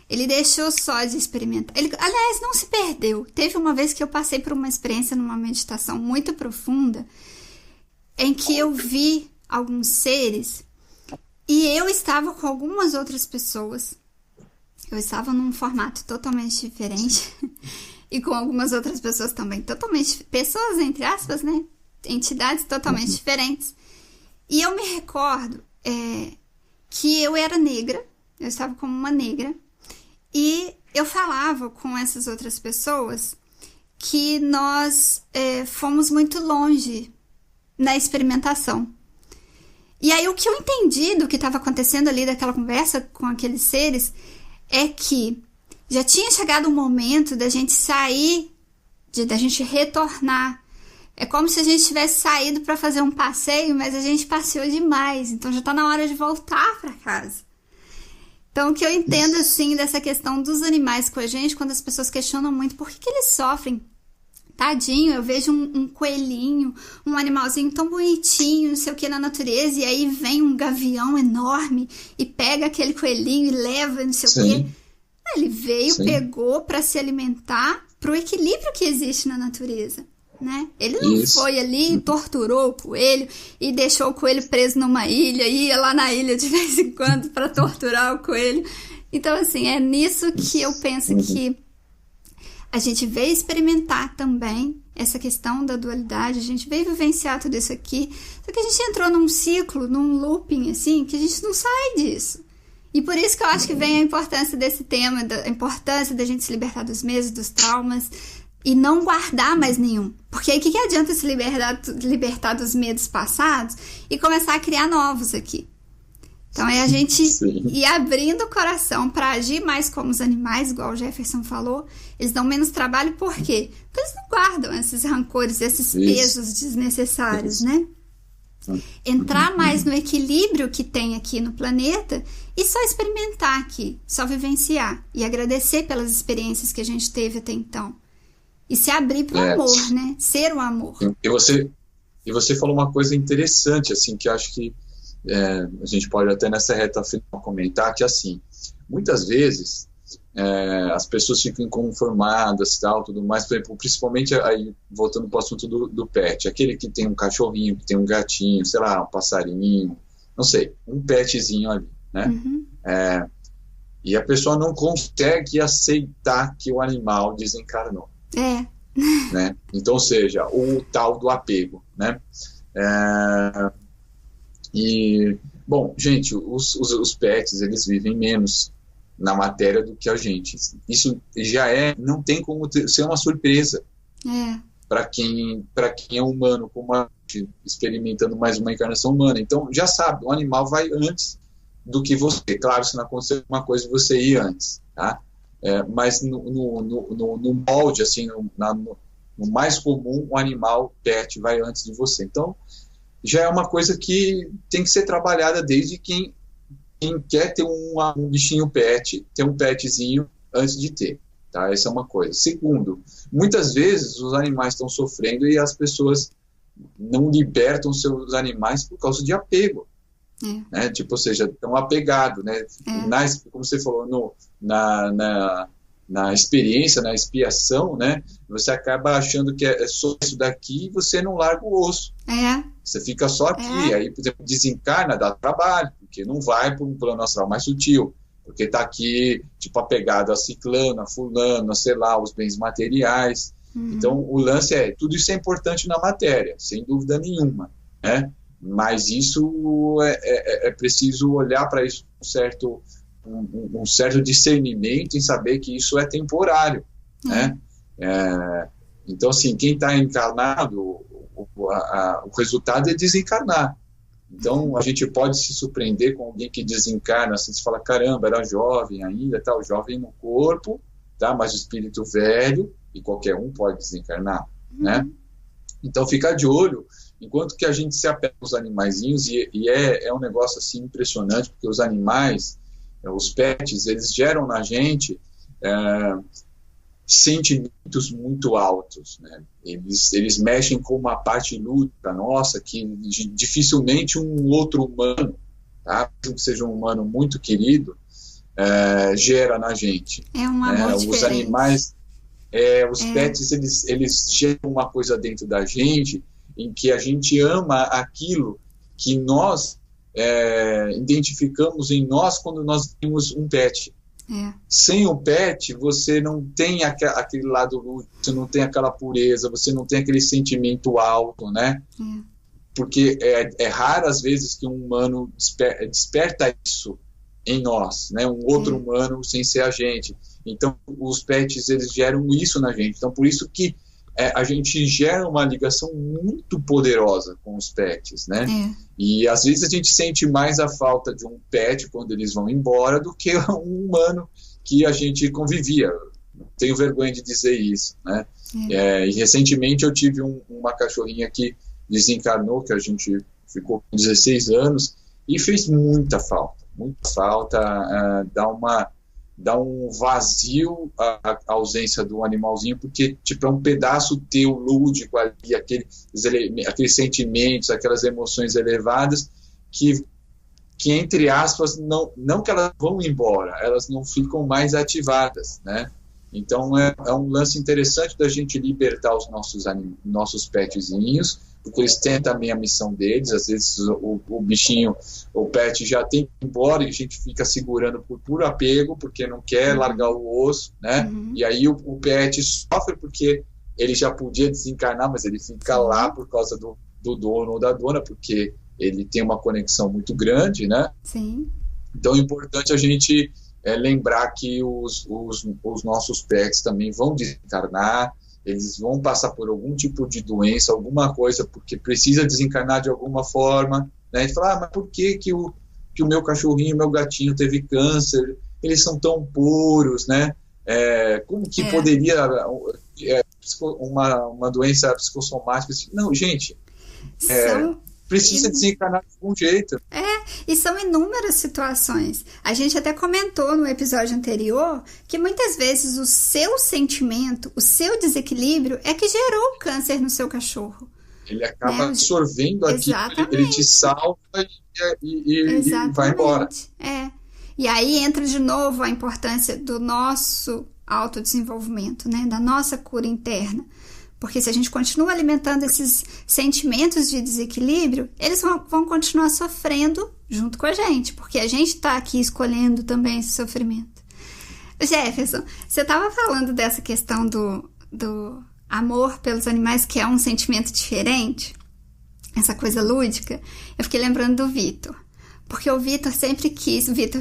Ele deixou só de experimentar. Aliás, não se perdeu. Teve uma vez que eu passei por uma experiência numa meditação muito profunda, em que eu vi alguns seres e eu estava com algumas outras pessoas. Eu estava num formato totalmente diferente e com algumas outras pessoas também totalmente... Pessoas, entre aspas, né? Entidades totalmente diferentes. E eu me recordo que eu era negra. Eu estava como uma negra. E eu falava com essas outras pessoas que nós fomos muito longe na experimentação. E aí o que eu entendi do que estava acontecendo ali daquela conversa com aqueles seres é que já tinha chegado o momento da gente sair, da gente retornar. É como se a gente tivesse saído para fazer um passeio, mas a gente passeou demais. Então já está na hora de voltar para casa. Então, o que eu entendo, assim, dessa questão dos animais com a gente, quando as pessoas questionam muito por que eles sofrem. Tadinho, eu vejo um coelhinho, um animalzinho tão bonitinho, não sei o que, na natureza, e aí vem um gavião enorme e pega aquele coelhinho e leva, não sei o que. Ele veio, pegou para se alimentar pro equilíbrio que existe na natureza, né? Ele não foi ali e torturou o coelho e deixou o coelho preso numa ilha e ia lá na ilha de vez em quando para torturar o coelho. Então, assim, é nisso que eu penso que a gente veio experimentar também essa questão da dualidade, a gente veio vivenciar tudo isso aqui, só que a gente entrou num ciclo, num looping, assim, que a gente não sai disso. E por isso que eu acho que vem a importância desse tema, a importância da gente se libertar dos medos, dos traumas, e não guardar mais nenhum. Porque aí o que adianta se libertar dos medos passados e começar a criar novos aqui? Então é a gente Sim. ir abrindo o coração para agir mais como os animais, igual o Jefferson falou. Eles dão menos trabalho, por quê? Porque eles não guardam esses rancores, esses pesos desnecessários, né? Entrar mais no equilíbrio que tem aqui no planeta e só experimentar aqui, só vivenciar e agradecer pelas experiências que a gente teve até então. E se abrir para o amor, né? Ser o amor. E você falou uma coisa interessante, assim, que eu acho que a gente pode até nessa reta final comentar, que assim, muitas vezes as pessoas ficam inconformadas, tal, tudo mais, por exemplo, principalmente aí, voltando para o assunto do pet, aquele que tem um cachorrinho, que tem um gatinho, sei lá, um passarinho, não sei, um petzinho ali, né? Uhum. E a pessoa não consegue aceitar que o animal desencarnou. Né? Então, ou seja, o tal do apego, né? E, bom, gente, os pets, eles vivem menos na matéria do que a gente. Isso já não tem como ser uma surpresa para quem é humano, como a gente, experimentando mais uma encarnação humana. Então, já sabe, o animal vai antes do que você. Claro, se não acontecer uma coisa, você ir antes, tá? Mas no molde, assim, no mais comum, o animal pet vai antes de você. Então, já é uma coisa que tem que ser trabalhada desde quem quer ter um bichinho pet, ter um petzinho antes de ter, tá? Essa é uma coisa. Segundo, muitas vezes os animais estão sofrendo e as pessoas não libertam seus animais por causa de apego. Né? Tipo, ou seja, estão apegados, né? Como você falou, na experiência, na expiação, né? Você acaba achando que é só isso daqui e você não larga o osso. Você fica só aqui, aí, por exemplo, desencarna, dá trabalho, porque não vai para um plano astral mais sutil, porque está aqui, tipo, apegado a ciclano, a fulano, a, sei lá, os bens materiais. Então, o lance tudo isso é importante na matéria, sem dúvida nenhuma, né? Mas isso é preciso olhar para isso com um certo discernimento em saber que isso é temporário, né? Então, assim, quem está encarnado, o resultado é desencarnar. Então, a gente pode se surpreender com alguém que desencarna, assim, você fala, caramba, era jovem ainda, tá, o jovem no corpo, tá, mas o espírito velho, e qualquer um pode desencarnar, né? Então, fica de olho, enquanto que a gente se apega aos animaizinhos, e é um negócio, assim, impressionante, porque os animais, os pets, eles geram na gente sentimentos muito altos, né? Eles mexem com uma parte lúdica nossa que dificilmente um outro humano, tá? Mesmo que seja um humano muito querido, gera na gente. É um amor diferente. Os animais, os pets, eles geram uma coisa dentro da gente em que a gente ama aquilo que nós identificamos em nós quando nós temos um pet. Sem o pet, você não tem aquele lado lúdico, você não tem aquela pureza, você não tem aquele sentimento alto, né? Porque é raro, às vezes, que um humano desperta isso em nós, né? Um outro humano sem ser a gente. Então, os pets, eles geram isso na gente. Então, por isso que a gente gera uma ligação muito poderosa com os pets, né? E às vezes a gente sente mais a falta de um pet quando eles vão embora do que um humano que a gente convivia. Tenho vergonha de dizer isso, né? E recentemente eu tive uma cachorrinha que desencarnou, que a gente ficou com 16 anos e fez muita falta, dá um vazio a ausência do animalzinho, porque tipo, é um pedaço teu lúdico ali, aqueles sentimentos, aquelas emoções elevadas que entre aspas, não que elas vão embora, elas não ficam mais ativadas, né? Então é um lance interessante da gente libertar os nossos petzinhos, porque eles têm também a missão deles. Às vezes o bichinho, o pet já tem que ir embora e a gente fica segurando por puro apego, porque não quer largar o osso, né? E aí o pet sofre porque ele já podia desencarnar, mas ele fica lá por causa do dono ou da dona, porque ele tem uma conexão muito grande, né? Então é importante a gente lembrar que os nossos pets também vão desencarnar, eles vão passar por algum tipo de doença, alguma coisa, porque precisa desencarnar de alguma forma, né? A gente fala, mas por que que o meu cachorrinho, meu gatinho teve câncer, eles são tão puros, né? Como que poderia uma doença psicossomática? Não, gente, precisa desencarnar de algum jeito. E são inúmeras situações. A gente até comentou no episódio anterior que muitas vezes o seu sentimento, o seu desequilíbrio é que gerou o câncer no seu cachorro. Ele acaba absorvendo aquilo, ele te salva e vai embora. E aí entra de novo a importância do nosso autodesenvolvimento, né? Da nossa cura interna. Porque se a gente continua alimentando esses sentimentos de desequilíbrio, eles vão continuar sofrendo junto com a gente, porque a gente está aqui escolhendo também esse sofrimento. Jefferson, você estava falando dessa questão do amor pelos animais, que é um sentimento diferente, essa coisa lúdica. Eu fiquei lembrando do Vitor, porque o Vitor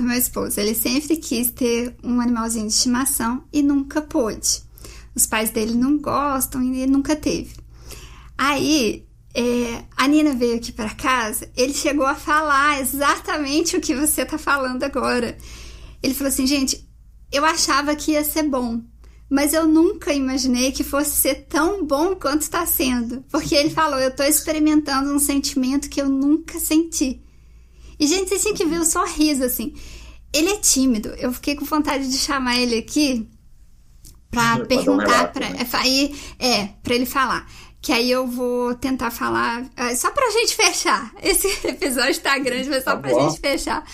meu esposo, ele sempre quis ter um animalzinho de estimação e nunca pôde. Os pais dele não gostam e ele nunca teve. Aí, a Nina veio aqui para casa, ele chegou a falar exatamente o que você tá falando agora. Ele falou assim, gente, eu achava que ia ser bom, mas eu nunca imaginei que fosse ser tão bom quanto está sendo. Porque ele falou, eu tô experimentando um sentimento que eu nunca senti. E, gente, vocês tinham que ver o sorriso, assim. Ele é tímido. Eu fiquei com vontade de chamar ele aqui pra perguntar, pra ele falar. Que aí eu vou tentar falar, só pra gente fechar. Esse episódio tá grande, mas só pra gente fechar.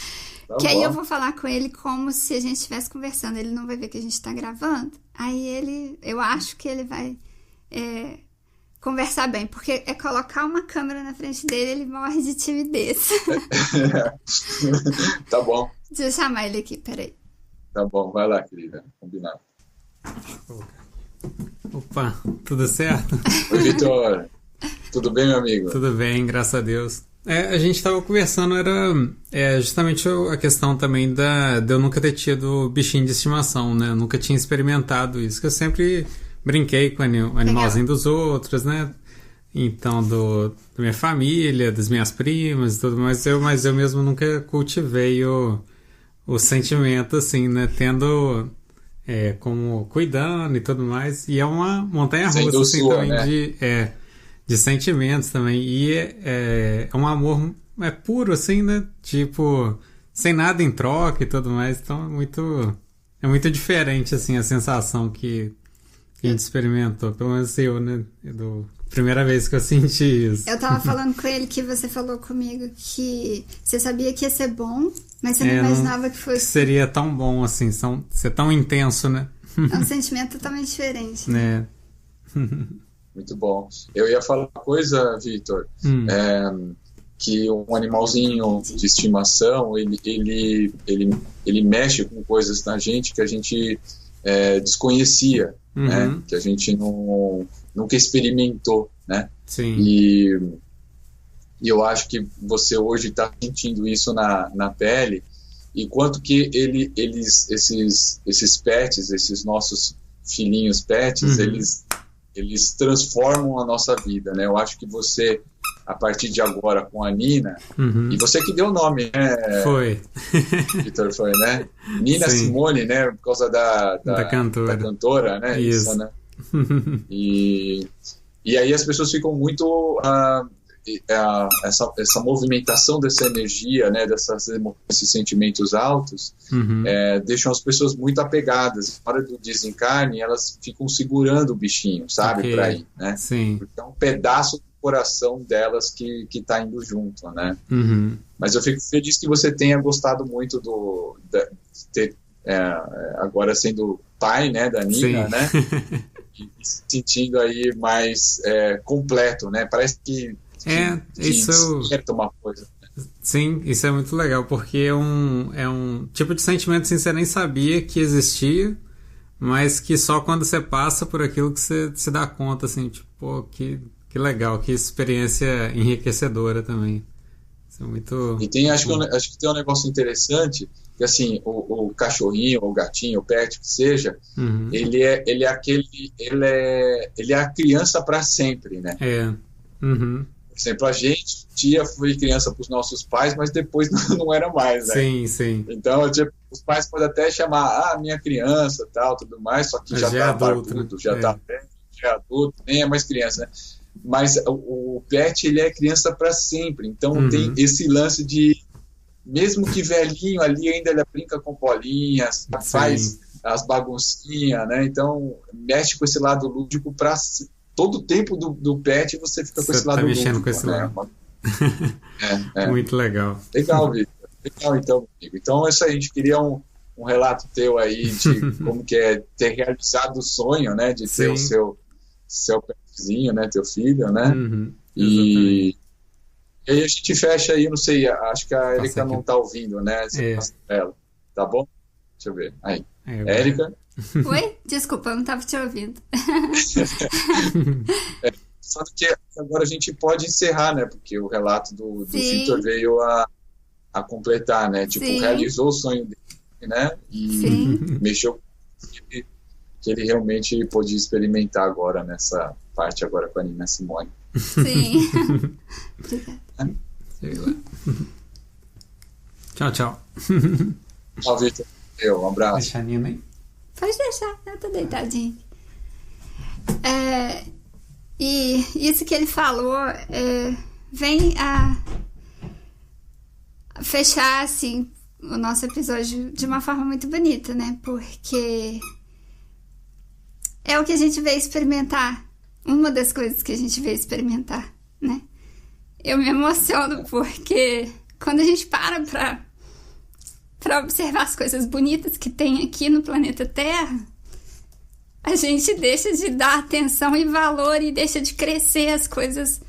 Aí eu vou falar com ele como se a gente estivesse conversando. Ele não vai ver que a gente tá gravando. Aí eu acho que ele vai conversar bem. Porque colocar uma câmera na frente dele, ele morre de timidez. Tá bom. Deixa eu chamar ele aqui, peraí. Tá bom, vai lá, querida. Combinado. Opa, tudo certo? Oi, Vitor. Tudo bem, meu amigo? Tudo bem, graças a Deus. A gente estava conversando, era justamente a questão também de eu nunca ter tido bichinho de estimação, né? Eu nunca tinha experimentado isso, que eu sempre brinquei com o animalzinho dos outros, né? Então, da minha família, das minhas primas e tudo, mas eu mesmo nunca cultivei o sentimento, assim, né? Tendo... como cuidando e tudo mais, e é uma montanha-russa assim, também, né? de sentimentos também, e é um amor puro assim, né, tipo, sem nada em troca e tudo mais, então é muito diferente assim a sensação que a gente experimentou, pelo menos eu, né, primeira vez que eu senti isso. Eu tava falando com ele que você falou comigo que você sabia que ia ser bom, mas você não imaginava que fosse... Seria tão bom, assim, ser tão intenso, né? É um sentimento totalmente diferente. Né? Muito bom. Eu ia falar uma coisa, Vitor, que um animalzinho de estimação, ele mexe com coisas na gente que a gente desconhecia, né? Que a gente nunca experimentou, né? Sim. E eu acho que você hoje está sentindo isso na pele, e quanto que esses pets, esses nossos filhinhos pets, eles transformam a nossa vida, né? Eu acho que você, a partir de agora com a Nina, e você que deu o nome, né? Foi. Vitor, foi, né? Nina Sim. Simone, né? Por causa da cantora, né? Isso, né? E aí as pessoas ficam muito... essa movimentação dessa energia, né, desses sentimentos altos, deixam as pessoas muito apegadas. Na hora do desencarne, elas ficam segurando o bichinho, sabe, para ir, né? Sim. Porque é um pedaço do coração delas que tá indo junto, né? Mas eu fico feliz que você tenha gostado muito de ter, agora sendo pai, né, da Nina, Sim. né? E se sentindo aí mais completo, né? Parece que isso desperta uma coisa. Sim, isso é muito legal, porque é um tipo de sentimento assim, você nem sabia que existia, mas que só quando você passa por aquilo que você se dá conta, assim, tipo, pô, que legal, que experiência enriquecedora também. Isso é muito... E acho que tem um negócio interessante, que assim, o cachorrinho, o gatinho, o pet, que seja, ele é a criança para sempre, né? Por exemplo, a gente, tia foi criança para os nossos pais, mas depois não era mais, né? Sim, sim. Então, tipo, os pais podem até chamar, minha criança, tal, tudo mais, só que Mas já é tá adulto, barbudo, né? já tá velho, já é adulto, nem é mais criança, né? Mas o pet, ele é criança para sempre, então tem esse lance de, mesmo que velhinho ali, ainda ele brinca com bolinhas, faz as baguncinhas, né? Então, mexe com esse lado lúdico para todo o tempo do pet, você fica com esse lado lúdico. Você tá mexendo com esse lado. Muito legal. Legal, Vitor. Legal, então, amigo. Então, isso aí, a gente queria um relato teu aí de como que é ter realizado o sonho, né? De ter o seu petzinho, né? Teu filho, né? E aí a gente fecha aí, não sei, acho que a Érica não tá ouvindo, né? Você passa pra ela, tá bom? Deixa eu ver. Aí. Érica? Oi? Desculpa, eu não tava te ouvindo. Só que agora a gente pode encerrar, né? Porque o relato do Vitor veio a completar, né? Tipo, realizou o sonho dele, né? E mexeu com que ele realmente pôde experimentar agora nessa parte agora com a Nina Simone. Sim. Tchau, tchau. Tchau, Vitor. Um abraço. Deixa a Nina aí. Pode deixar, eu tô deitadinha. E isso que ele falou vem a fechar, assim, o nosso episódio de uma forma muito bonita, né? Porque é o que a gente veio experimentar. Uma das coisas que a gente veio experimentar, né? Eu me emociono porque quando a gente para observar as coisas bonitas que tem aqui no planeta Terra, a gente deixa de dar atenção e valor e deixa de crescer as coisas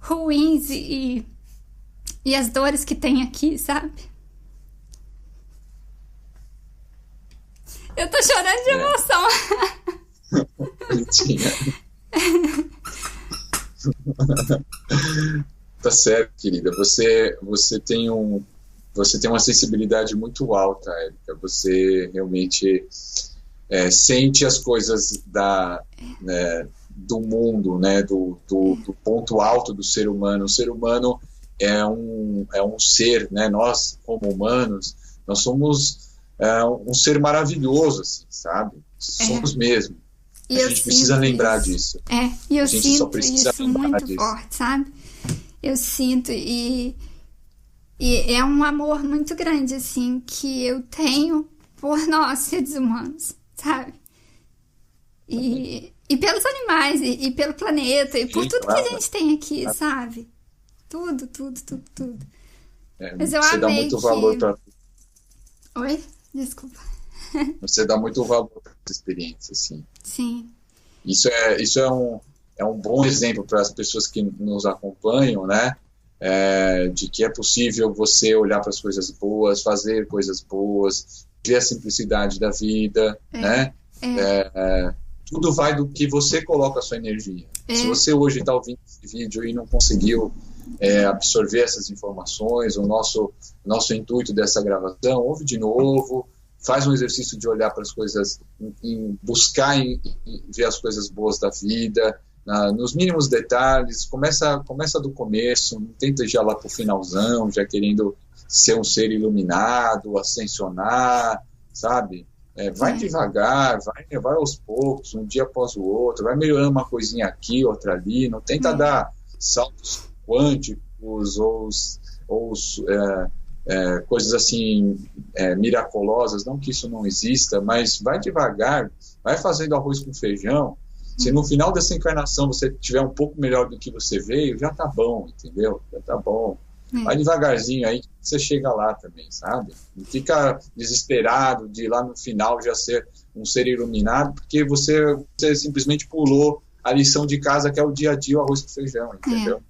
ruins e as dores que tem aqui, sabe? Eu tô chorando de emoção. Bonitinha. Tá certo, querida. Você tem uma sensibilidade muito alta, Érica. Você realmente sente as coisas do mundo, né? Do ponto alto do ser humano. O ser humano é um ser, né? Nós, como humanos, nós somos um ser maravilhoso, assim, sabe? Somos mesmo. E a gente precisa lembrar disso. E eu sinto isso muito forte, sabe? Eu sinto e é um amor muito grande, assim, que eu tenho por nós, seres humanos, sabe? E pelos animais, e pelo planeta, e por tudo que a gente tem aqui, sabe? Tudo. Mas eu você dá amei muito valor pra... Oi? Desculpa. Você dá muito valor para essa experiência, assim. Sim. Isso é um bom exemplo para as pessoas que nos acompanham, né? De que é possível você olhar para as coisas boas, fazer coisas boas, ver a simplicidade da vida, né? Tudo vai do que você coloca a sua energia. Se você hoje está ouvindo esse vídeo e não conseguiu absorver essas informações, o nosso intuito dessa gravação, ouve de novo, faz um exercício de olhar para as coisas, buscar e ver as coisas boas da vida, nos mínimos detalhes, começa do começo, não tenta já lá para o finalzão, já querendo ser um ser iluminado, ascensionar, sabe? Vai devagar, vai aos poucos, um dia após o outro, vai melhorando uma coisinha aqui, outra ali, não tenta dar saltos quânticos ou coisas assim miraculosas, não que isso não exista, mas vai devagar, vai fazendo arroz com feijão. Se no final dessa encarnação você tiver um pouco melhor do que você veio, já tá bom, entendeu? Já tá bom. Vai devagarzinho aí que você chega lá também, sabe? Não fica desesperado de ir lá no final já ser um ser iluminado, porque você simplesmente pulou a lição de casa, que é o dia a dia, o arroz com feijão, entendeu?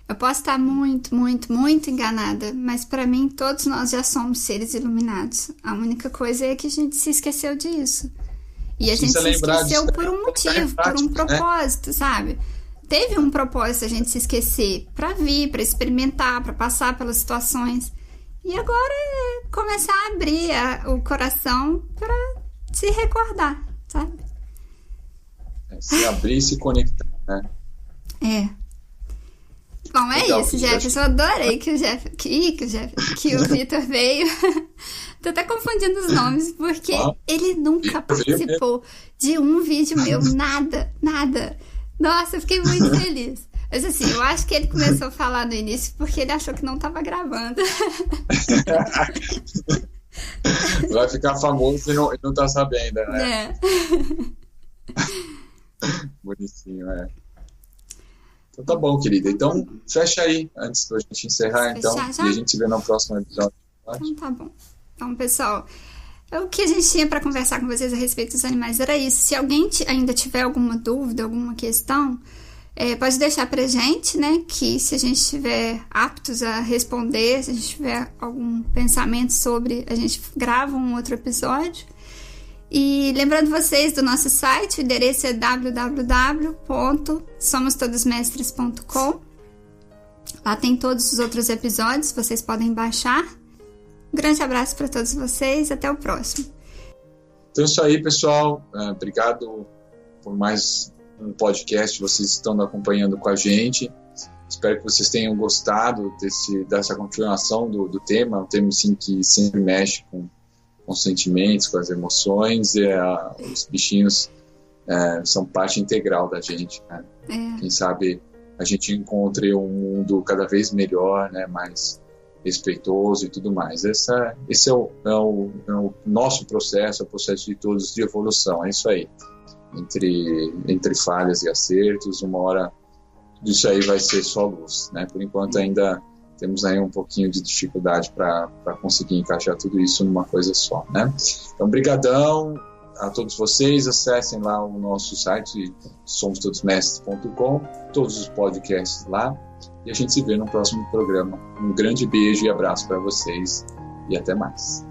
Eu posso estar muito, muito, muito enganada, mas para mim todos nós já somos seres iluminados. A única coisa é que a gente se esqueceu disso. E a gente se esqueceu por um motivo, por um propósito, sabe? Teve um propósito a gente se esquecer para vir, para experimentar, para passar pelas situações. E agora é começar a abrir o coração para se recordar, sabe? Se abrir e se conectar, né? Bom, é Legal, isso, Jefferson. Eu adorei que o Vitor veio. Tô até confundindo os nomes, porque ele nunca participou de um vídeo meu. Nada. Nossa, eu fiquei muito feliz. Mas assim, eu acho que ele começou a falar no início porque ele achou que não tava gravando. Vai ficar famoso e não tá sabendo, né? Bonitinho, Então tá bom, querida. Então, fecha aí, antes da gente encerrar, então. Já? E a gente se vê no próximo episódio. Então tá bom. Então, pessoal, o que a gente tinha para conversar com vocês a respeito dos animais era isso. Se alguém ainda tiver alguma dúvida, alguma questão, pode deixar pra gente, né? Que se a gente estiver aptos a responder, se a gente tiver algum pensamento sobre, a gente grava um outro episódio. E lembrando vocês do nosso site, o endereço é www.somostodosmestres.com. Lá tem todos os outros episódios, vocês podem baixar. Um grande abraço para todos vocês, até o próximo. Então é isso aí, pessoal. Obrigado por mais um podcast, vocês estão acompanhando com a gente. Espero que vocês tenham gostado dessa continuação do tema, um tema assim, que sempre mexe com os sentimentos, com as emoções, e os bichinhos são parte integral da gente, né? Quem sabe a gente encontre um mundo cada vez melhor, né? Mais respeitoso e tudo mais. Esse é o nosso processo, é o processo de todos de evolução, é isso aí. Entre falhas e acertos, uma hora disso aí vai ser só luz, né? Por enquanto ainda temos aí um pouquinho de dificuldade para conseguir encaixar tudo isso numa coisa só, né? Então, brigadão a todos vocês, acessem lá o nosso site somostodosmestres.com, todos os podcasts lá, e a gente se vê no próximo programa. Um grande beijo e abraço para vocês e até mais.